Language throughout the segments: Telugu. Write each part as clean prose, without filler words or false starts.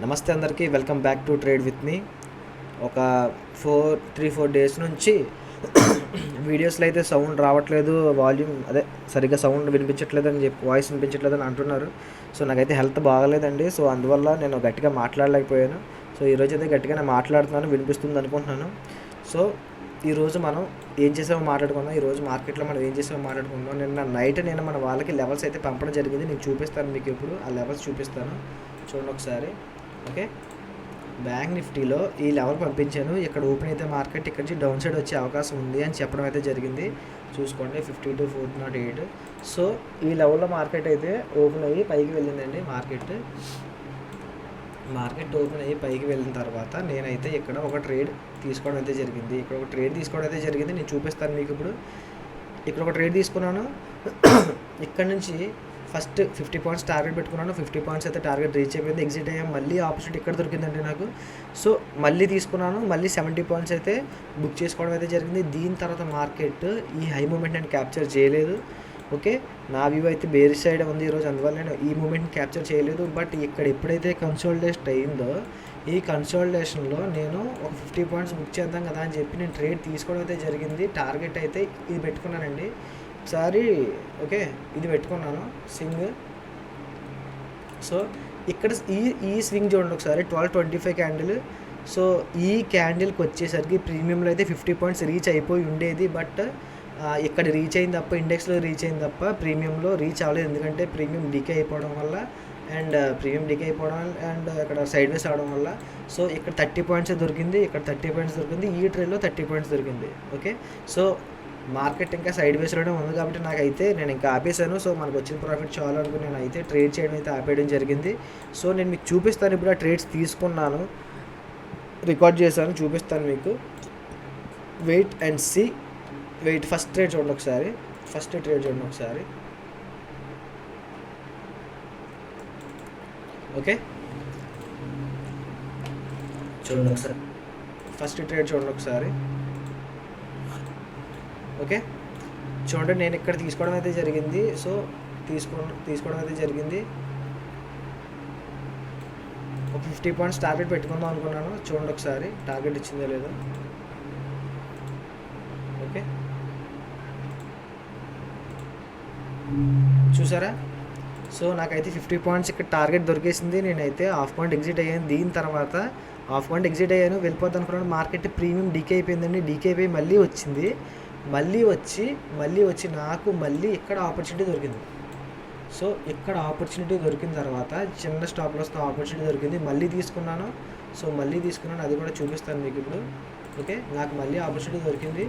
నమస్తే అందరికీ, welcome back to trade with me. ఒక 3-4 డేస్ నుంచి వీడియోస్లో అయితే సౌండ్ రావట్లేదు, వాల్యూమ్ సరిగ్గా సౌండ్ వినిపించట్లేదు అని చెప్పి, వాయిస్ వినిపించట్లేదు అని అంటున్నారు. సో నాకైతే హెల్త్ బాగాలేదండి. సో అందువల్ల నేను గట్టిగా మాట్లాడలేకపోయాను. సో ఈరోజు అయితే గట్టిగానే మాట్లాడుతున్నాను, వినిపిస్తుంది అనుకుంటున్నాను. సో ఈరోజు మనం ఏం చేసామో మాట్లాడుకుందాం. ఈరోజు మార్కెట్లో మనం ఏం చేసామో మాట్లాడుకుందాం. నిన్న నైట్ నేను మన వాళ్ళకి లెవెల్స్ అయితే పంపడం జరిగింది. నేను చూపిస్తాను మీకు, ఇప్పుడు ఆ లెవెల్స్ చూపిస్తాను, చూడండి ఒకసారి. ఓకే, బ్యాంక్ నిఫ్టీలో ఈ లెవెల్ పంపించాను. ఇక్కడ ఓపెన్ అయితే మార్కెట్ ఇక్కడ నుంచి డౌన్ సైడ్ వచ్చే అవకాశం ఉంది అని చెప్పడం అయితే జరిగింది. చూసుకోండి 52,408. సో ఈ లెవెల్లో మార్కెట్ అయితే ఓపెన్ అయ్యి పైకి వెళ్ళిందండి. మార్కెట్ ఓపెన్ అయ్యి పైకి వెళ్ళిన తర్వాత నేనైతే ఇక్కడ ఒక ట్రేడ్ తీసుకోవడం అయితే జరిగింది. నేను చూపిస్తాను మీకు ఇప్పుడు. ఇక్కడ ఒక ట్రేడ్ తీసుకున్నాను. ఇక్కడ నుంచి ఫస్ట్ 50 పాయింట్స్ టార్గెట్ పెట్టుకున్నాను. 50 పాయింట్స్ అయితే టార్గెట్ రీచ్ అయిపోయింది, ఎగ్జిట్ అయ్యాం. మళ్ళీ ఆపర్చునిటీ ఇక్కడ దొరికిందండి నాకు. సో మళ్ళీ తీసుకున్నాను, మళ్ళీ 70 పాయింట్స్ అయితే బుక్ చేసుకోవడం అయితే జరిగింది. దీని తర్వాత మార్కెట్ ఈ హై మూమెంట్ నేను క్యాప్చర్ చేయలేదు. ఓకే, నా వ్యూ అయితే బేర్ సైడ్ ఉంది ఈరోజు, అందువల్ల నేను ఈ మూమెంట్ని క్యాప్చర్ చేయలేదు. బట్ ఇక్కడ ఎప్పుడైతే కన్సోలిడేషన్ అయిందో, ఈ కన్సోలిడేషన్లో నేను ఒక 50 పాయింట్స్ బుక్ చేద్దాం కదా అని చెప్పి నేను ట్రేడ్ తీసుకోవడం అయితే జరిగింది. టార్గెట్ అయితే ఇది పెట్టుకున్నానండి ఒకసారి. ఓకే, ఇది పెట్టుకున్నాను స్వింగ్. సో ఇక్కడ ఈ స్వింగ్ చూడండి ఒకసారి, 12.25 క్యాండిల్. సో ఈ క్యాండిల్కి వచ్చేసరికి ప్రీమియంలో అయితే 50 పాయింట్స్ రీచ్ అయిపోయి ఉండేది. బట్ ఇక్కడ రీచ్ అయింది తప్ప, ఇండెక్స్లో రీచ్ అయింది తప్ప ప్రీమియంలో రీచ్ అవ్వలేదు. ఎందుకంటే ప్రీమియం డీకే అయిపోవడం వల్ల అండ్ ఇక్కడ సైడ్ వేస్ అవడం వల్ల. సో ఇక్కడ 30 పాయింట్స్ దొరికింది, ఇక్కడ 30 పాయింట్స్ దొరికింది, ఈ ట్రేడ్లో 30 పాయింట్స్ దొరికింది. ఓకే, సో మార్కెట్ ఇంకా సైడ్ వేస్లోనే ఉంది కాబట్టి నాకైతే నేను ఇంకా ఆపేసాను. సో మనకు వచ్చిన ప్రాఫిట్ చాలా అనుకుని నేను అయితే ట్రేడ్ చేయడం అయితే ఆపేయడం జరిగింది. సో నేను మీకు చూపిస్తాను ఇప్పుడు. ఆ ట్రేడ్స్ తీసుకున్నాను, రికార్డ్ చేశాను, చూపిస్తాను మీకు. Wait and see. First trade చూడండి ఒకసారి. ఓకే, చూడండి ఒకసారి. ఫస్ట్ ట్రేడ్ చూడండి ఒకసారి. ఓకే, చూడండి నేను ఇక్కడ తీసుకోవడం అయితే జరిగింది. సో తీసుకోవడం అయితే జరిగింది. ఒక 50 పాయింట్స్ టార్గెట్ పెట్టుకుందాం అనుకున్నాను. చూడండి ఒకసారి టార్గెట్ ఇచ్చిందో లేదో. ఓకే, చూసారా? సో నాకైతే 50 పాయింట్స్ ఇక్కడ టార్గెట్ దొరికేసింది. నేనైతే హాఫ్ పాయింట్ ఎగ్జిట్ అయ్యాను. దీని తర్వాత హాఫ్ పాయింట్ ఎగ్జిట్ అయ్యాను, వెళ్ళిపోద్ది అనుకున్నాను. మార్కెట్ ప్రీమియం డీకే అయిపోయిందండి. డీకే అయిపోయి మళ్ళీ వచ్చింది. మళ్ళీ వచ్చి నాకు మళ్ళీ ఇక్కడ ఆపర్చునిటీ దొరికింది. సో ఇక్కడ ఆపర్చునిటీ దొరికిన తర్వాత చిన్న స్టాప్ లాస్తో ఆపర్చునిటీ దొరికింది. మళ్ళీ తీసుకున్నాను. అది కూడా చూపిస్తాను మీకు ఇప్పుడు. ఓకే, నాకు మళ్ళీ ఆపర్చునిటీ దొరికింది.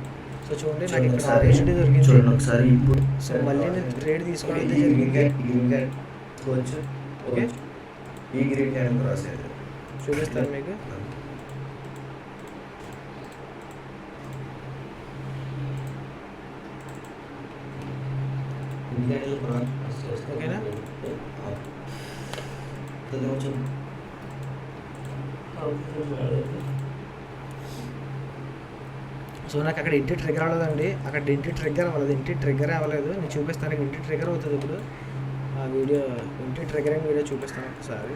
సో చూడండి, నాకు ఇక్కడ ఆపర్చునిటీ దొరికింది. చూడండి ఒకసారి ఇప్పుడు. సో మళ్ళీ నేను ట్రేడ్ తీసుకోవడం అయితే జరిగింది. ఓకే, ఈ గ్రీన్ క్యాండిల్ రాసేది చూపిస్తాను మీకు. ఓకేనా? సో నాకు అక్కడ ఇంటి ట్రిగ్గర్ అవ్వలేదండి. ఇంటి ట్రిగ్గర్ అవ్వలేదు. నేను చూపిస్తాను. ఇంటి ట్రిగ్గర్ అవుతుంది ఇప్పుడు. ఆ వీడియో ఇంటి ట్రిగ్గర్ అయిన వీడియో చూపిస్తాను ఒకసారి.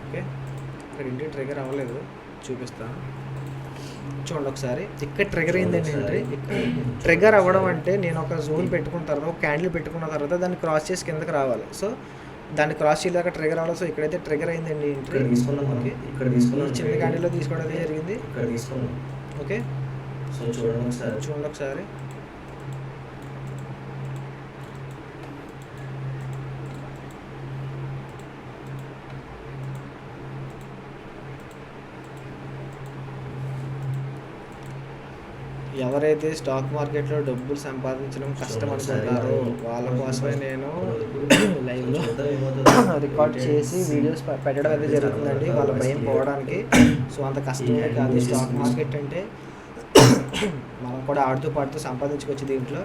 ఓకే, అక్కడ ఇంటి ట్రిగ్గర్ అవ్వలేదు, చూపిస్తాను. చూడండి ఒకసారి. ఇక్కడ ట్రిగ్గర్ అయిందండి. ట్రిగ్గర్ అవ్వడం అంటే నేను ఒక జోన్ పెట్టుకున్న తర్వాత, ఒక క్యాండిల్ పెట్టుకున్న తర్వాత దాన్ని క్రాస్ చేసి కిందకి రావాలి. సో దాన్ని క్రాస్ చేయలేక ట్రిగ్గర్ అవ్వాలి. సో ఇక్కడైతే ట్రిగ్గర్ అయిందండి. ఎంట్రీ తీసుకున్నాం మనకి. ఇక్కడ చిన్న క్యాండిల్లో తీసుకోవడం అయితే జరిగింది. ఇక్కడ తీసుకున్నాం. ఓకే, సో చూడండి ఒకసారి. ఎవరైతే స్టాక్ మార్కెట్లో డబ్బులు సంపాదించడం కష్టం అనుకుంటారో వాళ్ళ కోసమే నేను లైవ్లో రికార్డ్ చేసి వీడియోస్ పెట్టడం అయితే జరుగుతుందండి, వాళ్ళ భయం పోవడానికి. సో అంత కష్టమే కాదు స్టాక్ మార్కెట్ అంటే. మనం కూడా ఆడుతూ పాడుతూ సంపాదించుకోవచ్చు దీంట్లో,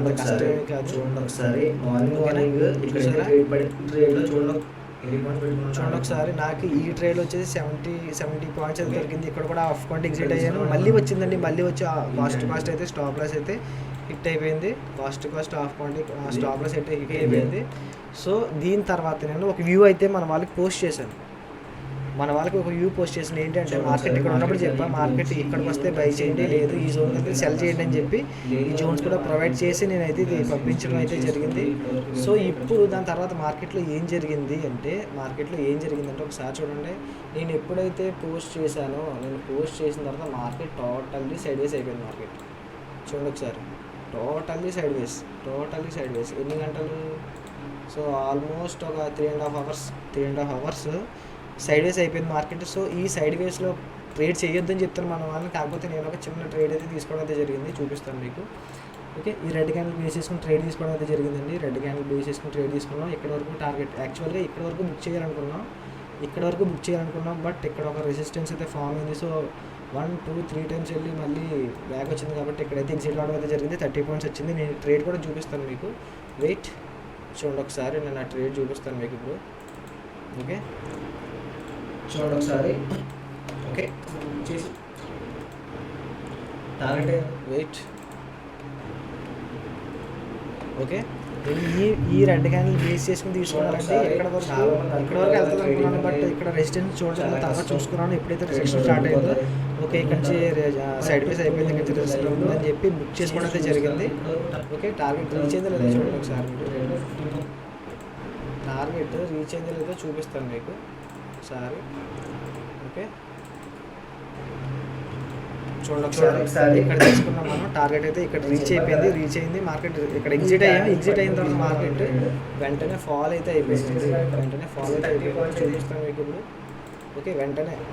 అంత కష్టమే కాదు. చూడండి ఒకసారి. చూడండి ఒకసారి. నాకు ఈ ట్రేడ్ వచ్చేసి 70 పాయింట్స్ అయితే దొరికింది. ఇక్కడ కూడా హాఫ్ పాయింట్ ఎగ్జిట్ అయ్యాను. మళ్ళీ వచ్చిందండి. మళ్ళీ వచ్చి ఫాస్ట్ అయితే స్టాప్ లాస్ అయితే హిట్ అయిపోయింది. Fast half point stop loss అయితే హిట్ అయిపోయింది. సో దీని తర్వాత నేను ఒక వ్యూ అయితే మన వాళ్ళకి పోస్ట్ చేశాను. మన వాళ్ళకి ఒక వ్యూ పోస్ట్ చేసిన ఏంటంటే మార్కెట్ ఇక్కడ ఉన్నప్పుడు చెప్పా మార్కెట్ ఇక్కడికి వస్తే బై చేయండి, లేదు ఈ జోన్ అయితే సెల్ చేయండి అని చెప్పి ఈ జోన్స్ కూడా ప్రొవైడ్ చేసి నేనైతే ఇది పంపించడం అయితే జరిగింది. సో ఇప్పుడు దాని తర్వాత మార్కెట్లో ఏం జరిగింది అంటే ఒకసారి చూడండి. నేను ఎప్పుడైతే పోస్ట్ చేశానో, నేను పోస్ట్ చేసిన తర్వాత మార్కెట్ టోటల్లీ సైడ్ వేస్ అయిపోయింది. మార్కెట్ చూడండి ఒకసారి, టోటల్లీ సైడ్ వేస్. ఎన్ని గంటలు? సో ఆల్మోస్ట్ ఒక 3.5 అవర్స్ సైడ్ వేస్ అయిపోయింది మార్కెట్. సో ఈ సైడ్ వేస్లో ట్రేడ్ చేయొద్దని చెప్తాను మన వాళ్ళని. కాకపోతే నేను ఒక చిన్న ట్రేడ్ అయితే తీసుకోవడం అయితే జరిగింది, చూపిస్తాను మీకు. ఓకే, ఈ రెడ్ క్యాండిల్ బేస్ చేసుకుని ట్రేడ్ తీసుకోవడం అయితే జరిగిందండి. రెడ్ క్యాండిల్ బేస్ చేసుకుని ట్రేడ్ తీసుకున్నాం. ఇక్కడ వరకు టార్గెట్ యాక్చువల్గా ఇక్కడ వరకు బుక్ చేయాలనుకున్నాం, బట్ ఇక్కడ ఒక రెసిస్టెన్స్ అయితే ఫామ్ అయింది. సో 1, 2, 3 టైమ్స్ వెళ్ళి మళ్ళీ బ్యాక్ వచ్చింది కాబట్టి ఇక్కడైతే ఎగ్జిట్ అవడం అయితే జరిగింది. 30 పాయింట్స్ వచ్చింది. నేను ట్రేడ్ కూడా చూపిస్తాను మీకు. వెయిట్ చూడండి ఒకసారి, నేను ఆ ట్రేడ్ చూపిస్తాను మీకు ఇప్పుడు. ఓకే చూడండి ఒకసారి. ఓకే చేసి టార్గెట్ వెయిట్. ఓకే, ఈ రెడ్ క్యాండిల్ బేస్ చేసుకుని తీసుకున్నానండి. ఇక్కడ వరకు వెళ్తుంది అనుకున్నాను, బట్ ఇక్కడ రెసిస్టెన్స్ చూడడం తర్వాత చూసుకున్నాను. ఎప్పుడైతే రెసిస్టెన్స్ స్టార్ట్ అయిందో ఓకే ఇక్కడ నుంచి సైడ్ వేస్ అయిపోయింది, ఇక్కడ నుంచి రెసిస్టెన్స్ ఉందని చెప్పి బుక్ చేసుకోవడం అయితే జరిగింది. ఓకే, టార్గెట్ రీచ్ అయిందో లేదో చూడండి ఒకసారి. టార్గెట్ రీచ్ అయిందో లేదో చూపిస్తాను మీకు ఒకసారి. ఓకే చూడండి ఒకసారి, ఇక్కడ తీసుకున్నాం మనం. టార్గెట్ అయితే ఇక్కడ రీచ్ అయింది. మార్కెట్ ఇక్కడ ఎగ్జిట్ అయిన తర్వాత మార్కెట్ వెంటనే ఫాల్ అయితే అయిపోయింది. చూపిస్తాను మీకు ఇప్పుడు. ఓకే,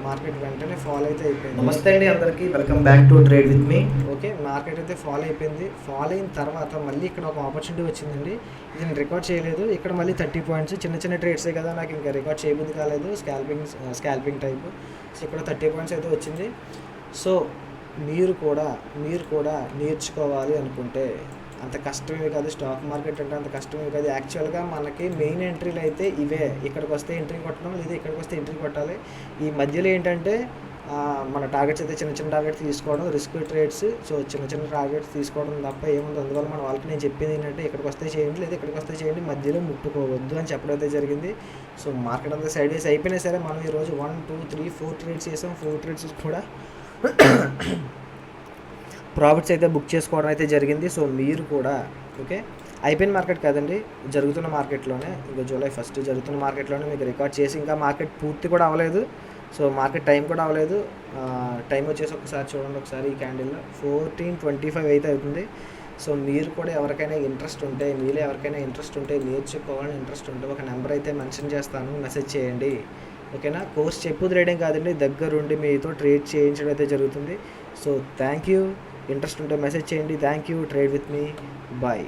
మార్కెట్ వెంటనే ఫాల్ అయితే అయిపోయింది. నమస్తే అండి అందరికీ, welcome back to trade with me. Okay, market అయితే ఫాల్ అయిపోయింది. ఫాల్ అయిన తర్వాత మళ్ళీ ఇక్కడ ఒక ఆపర్చునిటీ వచ్చిందండి. ఇది నేను రికార్డ్ చేయలేదు. ఇక్కడ మళ్ళీ 30 పాయింట్స్, చిన్న ట్రేడ్సే కదా, నాకు ఇంకా రికార్డ్ చేయబుద్ధి కాలేదు. Scalping type. సో ఇక్కడ 30 పాయింట్స్ అయితే వచ్చింది. సో మీరు కూడా నేర్చుకోవాలి అనుకుంటే అంత కష్టమే కాదు. స్టాక్ మార్కెట్ అంటే అంత కష్టమే కాదు. యాక్చువల్గా మనకి మెయిన్ ఎంట్రీలు అయితే ఇవే. ఇక్కడికి వస్తే ఎంట్రీ కొట్టడం, లేదా ఇక్కడికి వస్తే ఎంట్రీ కొట్టాలి. ఈ మధ్యలో ఏంటంటే మన టార్గెట్స్ అయితే చిన్న టార్గెట్స్ తీసుకోవడం, రిస్క్ ట్రేడ్స్. సో చిన్న టార్గెట్స్ తీసుకోవడం తప్ప ఏముంది. అందువల్ల మన వాళ్ళకి నేను చెప్పింది ఏంటంటే ఇక్కడికి వస్తే చేయండి, లేదా ఇక్కడికి వస్తే చేయండి, మధ్యలో ముట్టుకోవద్దు అని చెప్పడం అయితే జరిగింది. సో మార్కెట్ అంతా సైడ్ వేస్ అయిపోయినా సరే మనం ఈరోజు 1, 2, 3, 4 ట్రేడ్స్ చేసాం. 4 ట్రేడ్స్ కూడా ప్రాఫిట్స్ అయితే బుక్ చేసుకోవడం అయితే జరిగింది. సో మీరు కూడా ఓకే, అయిపోయిన మార్కెట్ కాదండి, జరుగుతున్న మార్కెట్లోనే, ఇంకా July 1 జరుగుతున్న మార్కెట్లోనే మీకు రికార్డ్ చేసి, ఇంకా మార్కెట్ పూర్తి కూడా అవ్వలేదు. సో మార్కెట్ టైం కూడా అవ్వలేదు. టైం వచ్చేసి ఒకసారి చూడండి ఒకసారి. ఈ క్యాండిల్లో 14:25 అయితే అవుతుంది. సో మీరు కూడా ఎవరికైనా ఇంట్రెస్ట్ ఉంటే, నేర్చుకోవాలని ఇంట్రెస్ట్ ఉంటే ఒక నెంబర్ అయితే మెన్షన్ చేస్తాను, మెసేజ్ చేయండి. ఓకేనా, కోర్స్ చెప్పు ట్రేడింగ్ కాదండి, దగ్గరుండి మీతో ట్రేడ్ చేయించడం అయితే జరుగుతుంది. So thank you. ఇంట్రెస్ట్ ఉంటే మెసేజ్ చేయండి. Thank you. Trade with me. Bye.